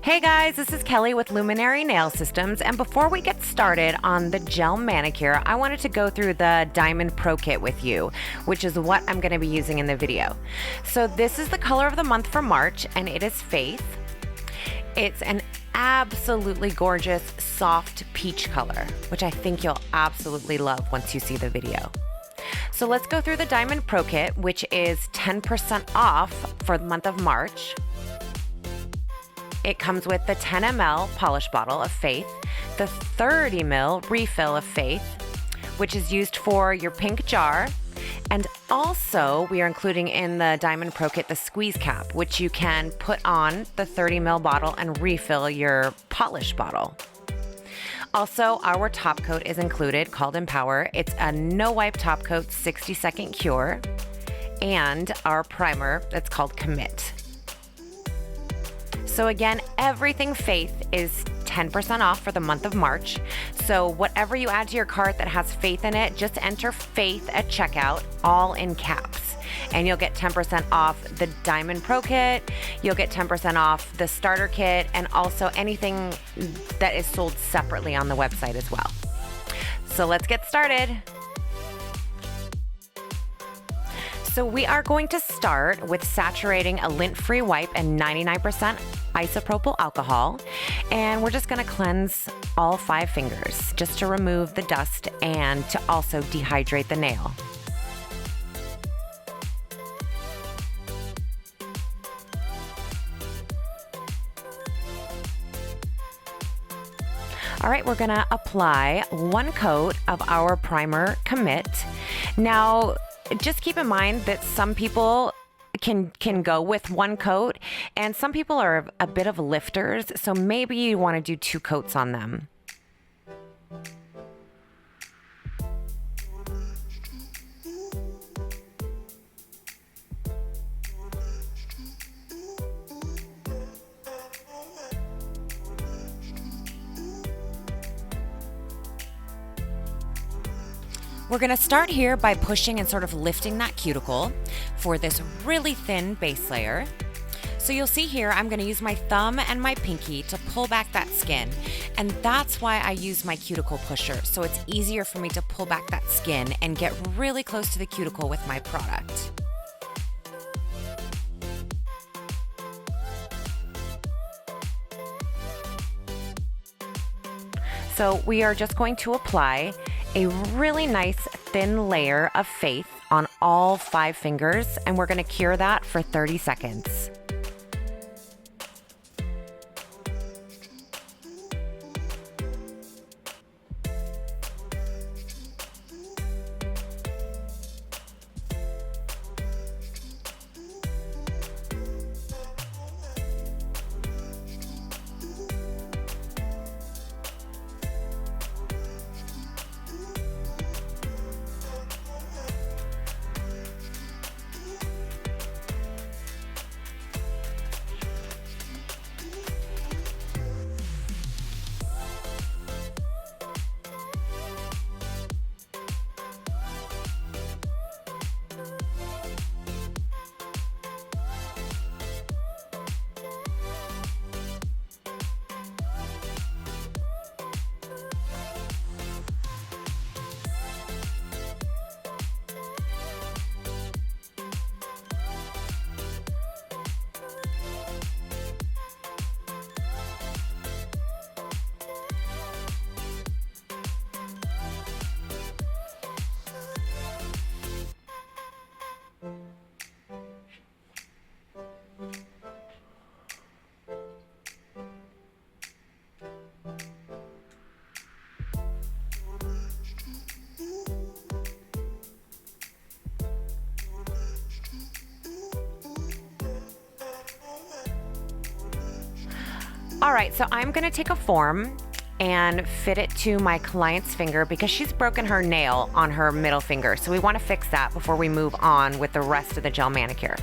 Hey guys, this is Kelly with Luminary Nail Systems, and before we get started on the gel manicure, I wanted to go through the Diamond Pro Kit with you, which is what I'm going to be using in the video. So this is the color of the month for March, and it is Faith. It's an absolutely gorgeous, soft peach color, which I think you'll absolutely love once you see the video. So let's go through the Diamond Pro Kit, which is 10% off for the month of March. It comes with the 10 ml polish bottle of Faith, the 30 ml refill of Faith, which is used for your pink jar, and also we are including in the Diamond Pro Kit the squeeze cap, which you can put on the 30 ml bottle and refill your polish bottle. Also, our top coat is included called Empower. It's a no wipe top coat 60-second cure, and our primer that's called Commit. So again, everything Faith is 10% off for the month of March. So whatever you add to your cart that has Faith in it, just enter Faith at checkout, all in caps. And you'll get 10% off the Diamond Pro Kit, you'll get 10% off the starter kit, and also anything that is sold separately on the website as well. So let's get started. So we are going to start with saturating a lint-free wipe and 99% isopropyl alcohol. And we're just gonna cleanse all 5 fingers just to remove the dust and to also dehydrate the nail. All right, we're gonna apply 1 coat of our primer Commit. Now, just keep in mind that some people can go with 1 coat, and some people are a bit of lifters, so maybe you want to do 2 coats on them. We're gonna start here by pushing and sort of lifting that cuticle for this really thin base layer. So you'll see here, I'm gonna use my thumb and my pinky to pull back that skin. And that's why I use my cuticle pusher. So it's easier for me to pull back that skin and get really close to the cuticle with my product. So we are just going to apply a really nice thin layer of Faith on all 5 fingers, and we're going to cure that for 30 seconds. All right, so I'm gonna take a form and fit it to my client's finger because she's broken her nail on her middle finger. So we wanna fix that before we move on with the rest of the gel manicure.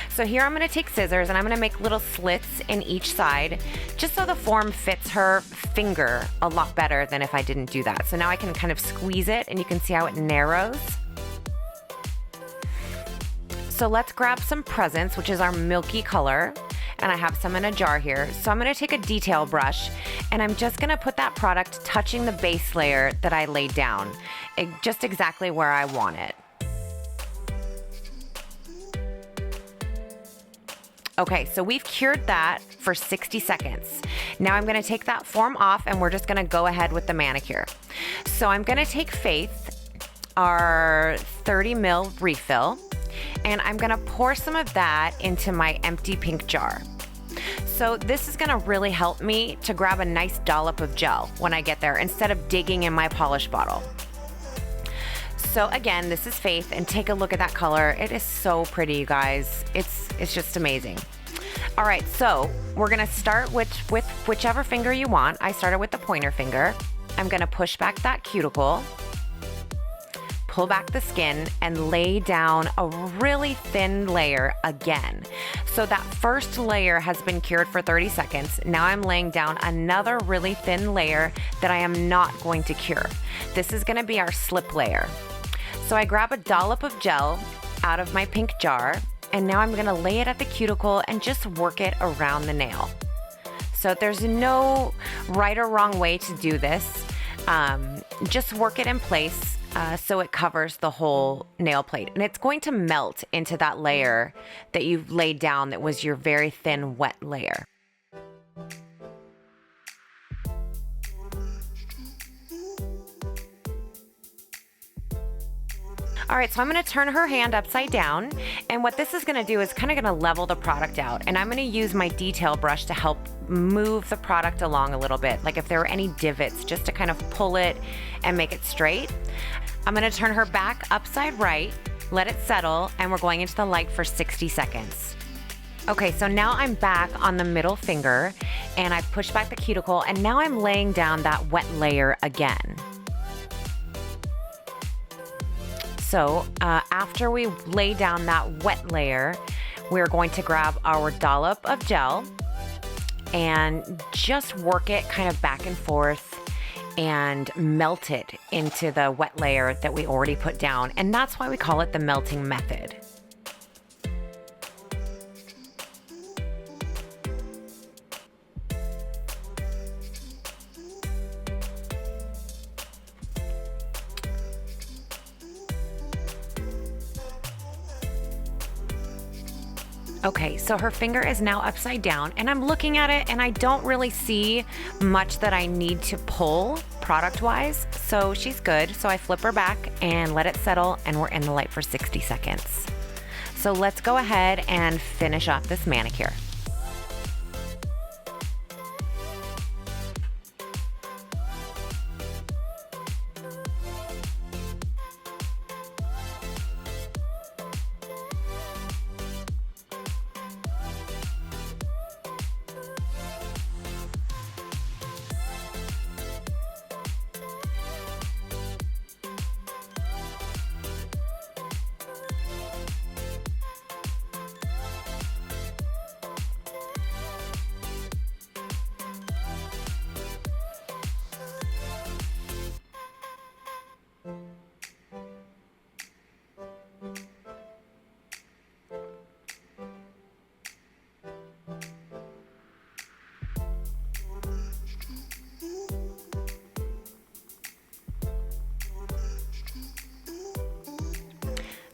So here I'm gonna take scissors and I'm gonna make little slits in each side just so the form fits her finger a lot better than if I didn't do that. So now I can kind of squeeze it and you can see how it narrows. So let's grab some Presents, which is our milky color, and I have some in a jar here. So I'm gonna take a detail brush and I'm just gonna put that product touching the base layer that I laid down, just exactly where I want it. Okay, so we've cured that for 60 seconds. Now I'm gonna take that form off and we're just gonna go ahead with the manicure. So I'm gonna take Faith, our 30 ml refill, and I'm gonna pour some of that into my empty pink jar. So this is gonna really help me to grab a nice dollop of gel when I get there instead of digging in my polish bottle. So again, this is Faith, and take a look at that color. It is so pretty, you guys. It's just amazing. All right, so we're gonna start with whichever finger you want. I started with the pointer finger. I'm gonna push back that cuticle, pull back the skin, and lay down a really thin layer again. So that first layer has been cured for 30 seconds. Now I'm laying down another really thin layer that I am not going to cure. This is gonna be our slip layer. So I grab a dollop of gel out of my pink jar, and now I'm gonna lay it at the cuticle and just work it around the nail. So there's no right or wrong way to do this. Just work it in place so it covers the whole nail plate. And it's going to melt into that layer that you've laid down that was your very thin, wet layer. All right, so I'm gonna turn her hand upside down, and what this is gonna do is kind of gonna level the product out, and I'm gonna use my detail brush to help move the product along a little bit, like if there were any divots, just to kind of pull it and make it straight. I'm gonna turn her back upside right, let it settle, and we're going into the light for 60 seconds. Okay, so now I'm back on the middle finger, and I've pushed back the cuticle, and now I'm laying down that wet layer again. So after we lay down that wet layer, we're going to grab our dollop of gel and just work it kind of back and forth and melt it into the wet layer that we already put down. And that's why we call it the melting method. Okay, so her finger is now upside down, and I'm looking at it and I don't really see much that I need to pull product-wise, so she's good. So I flip her back and let it settle, and we're in the light for 60 seconds. So let's go ahead and finish off this manicure.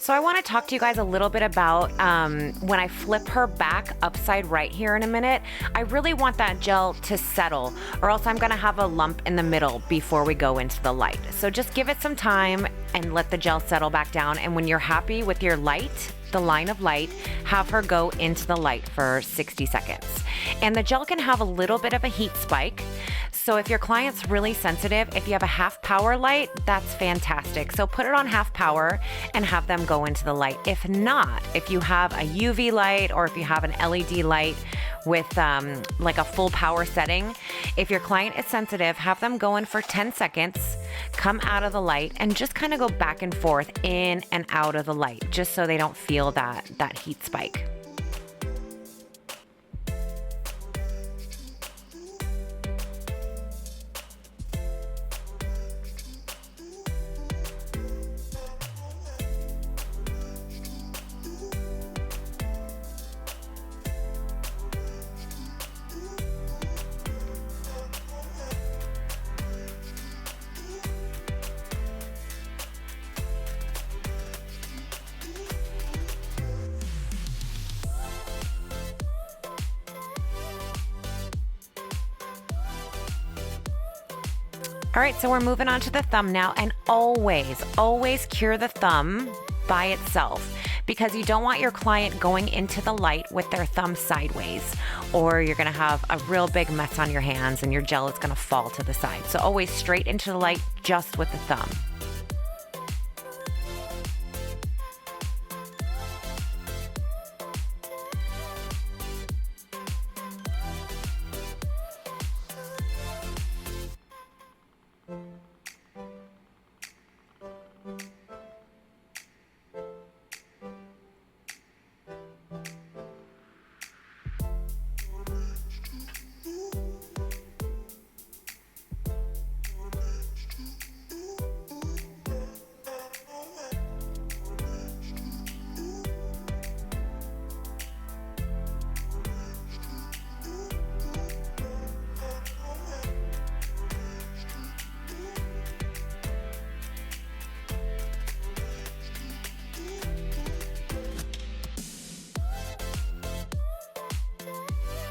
So I want to talk to you guys a little bit about when I flip her back upside right here in a minute. I really want that gel to settle, or else I'm going to have a lump in the middle before we go into the light. So just give it some time and let the gel settle back down. And when you're happy with your light, the line of light, have her go into the light for 60 seconds. And the gel can have a little bit of a heat spike. So if your client's really sensitive, if you have a half power light, that's fantastic. So put it on half power and have them go into the light. If not, if you have a UV light or if you have an LED light with like a full power setting, if your client is sensitive, have them go in for 10 seconds, come out of the light, and just kind of go back and forth in and out of the light, just so they don't feel that heat spike. All right, so we're moving on to the thumb now, and always cure the thumb by itself, because you don't want your client going into the light with their thumb sideways, or you're gonna have a real big mess on your hands and your gel is gonna fall to the side. So always straight into the light just with the thumb.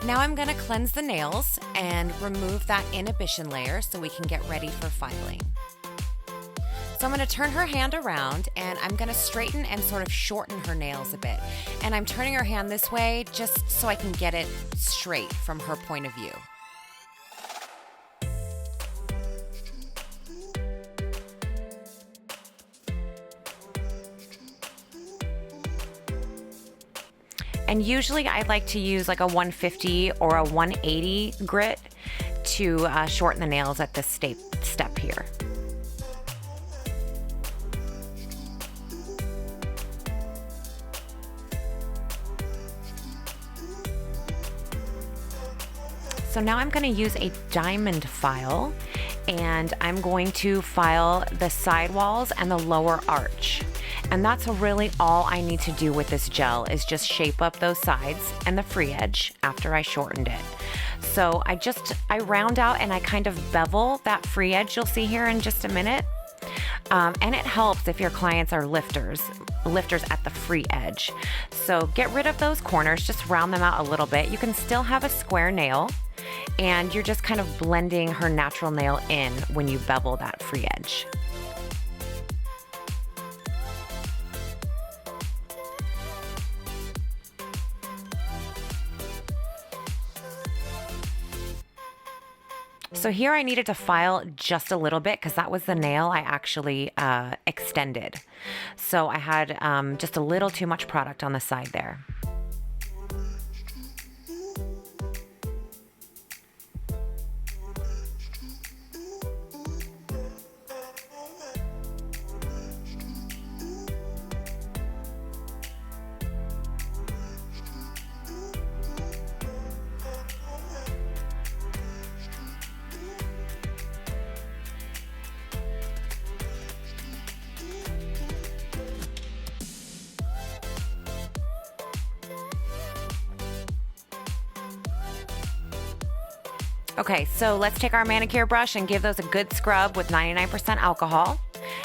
Now I'm gonna cleanse the nails and remove that inhibition layer so we can get ready for filing. So I'm gonna turn her hand around and I'm gonna straighten and sort of shorten her nails a bit. And I'm turning her hand this way just so I can get it straight from her point of view. And usually I like to use like a 150 or a 180 grit to shorten the nails at this step here. So now I'm going to use a diamond file, and I'm going to file the sidewalls and the lower arch. And that's really all I need to do with this gel, is just shape up those sides and the free edge after I shortened it. So I round out and I kind of bevel that free edge you'll see here in just a minute. And it helps if your clients are lifters at the free edge. So get rid of those corners, just round them out a little bit. You can still have a square nail, and you're just kind of blending her natural nail in when you bevel that free edge. So here I needed to file just a little bit because that was the nail I actually extended. So I had just a little too much product on the side there. Okay, so let's take our manicure brush and give those a good scrub with 99% alcohol,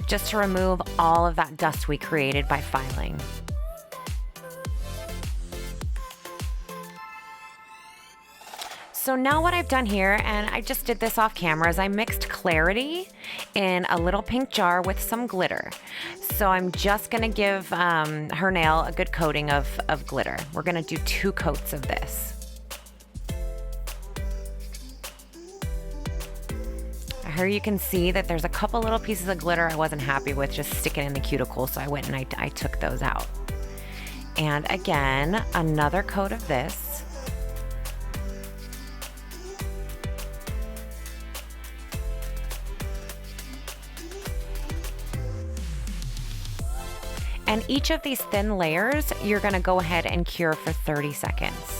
just to remove all of that dust we created by filing. So now what I've done here, and I just did this off camera, is I mixed clarity in a little pink jar with some glitter. So I'm just gonna give her nail a good coating of glitter. We're gonna do 2 coats of this. Here you can see that there's a couple little pieces of glitter I wasn't happy with just sticking in the cuticle, so I went and I took those out. And again, another coat of this. And each of these thin layers, you're gonna go ahead and cure for 30 seconds.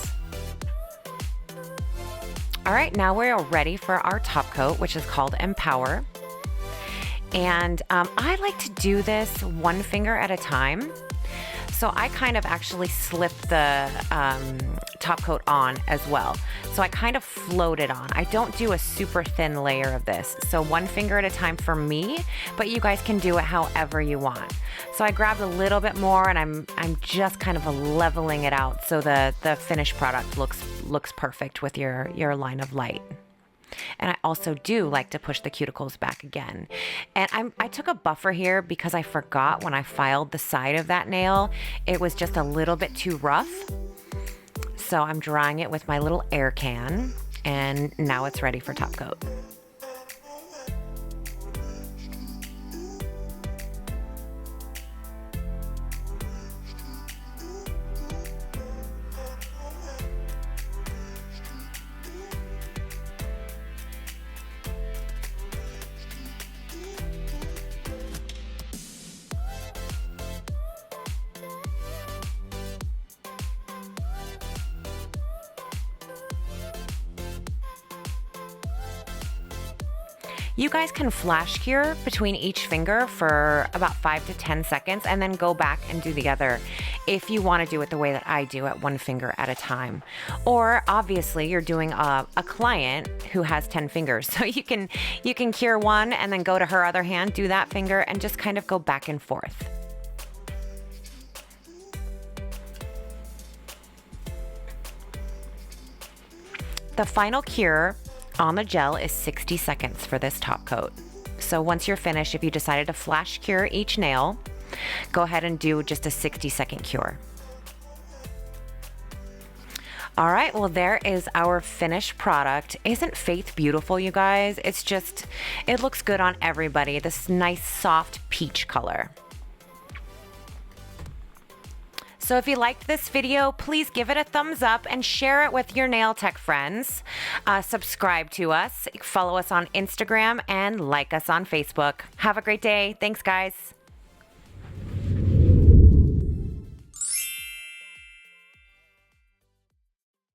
All right, now we're ready for our top coat, which is called Empower. And I like to do this 1 finger at a time. So I kind of actually slip the top coat on as well. So I kind of float it on. I don't do a super thin layer of this. So 1 finger at a time for me, but you guys can do it however you want. So I grabbed a little bit more, and I'm just kind of leveling it out so the finished product looks perfect with your line of light. And I also do like to push the cuticles back again. And I took a buffer here because I forgot when I filed the side of that nail, it was just a little bit too rough. So I'm drying it with my little air can, and now it's ready for top coat. You guys can flash cure between each finger for about 5 to 10 seconds and then go back and do the other if you want to do it the way that I do at one finger at a time. Or obviously you're doing a client who has 10 fingers. So you can cure one and then go to her other hand, do that finger, and just kind of go back and forth. The final cure on the gel is 60 seconds for this top coat. So once you're finished, if you decided to flash cure each nail, go ahead and do just a 60-second cure. All right, well, there is our finished product. Isn't Faith beautiful, you guys? It looks good on everybody. This nice, soft peach color. So if you liked this video, please give it a thumbs up and share it with your nail tech friends. Subscribe to us, follow us on Instagram, and like us on Facebook. Have a great day. Thanks, guys.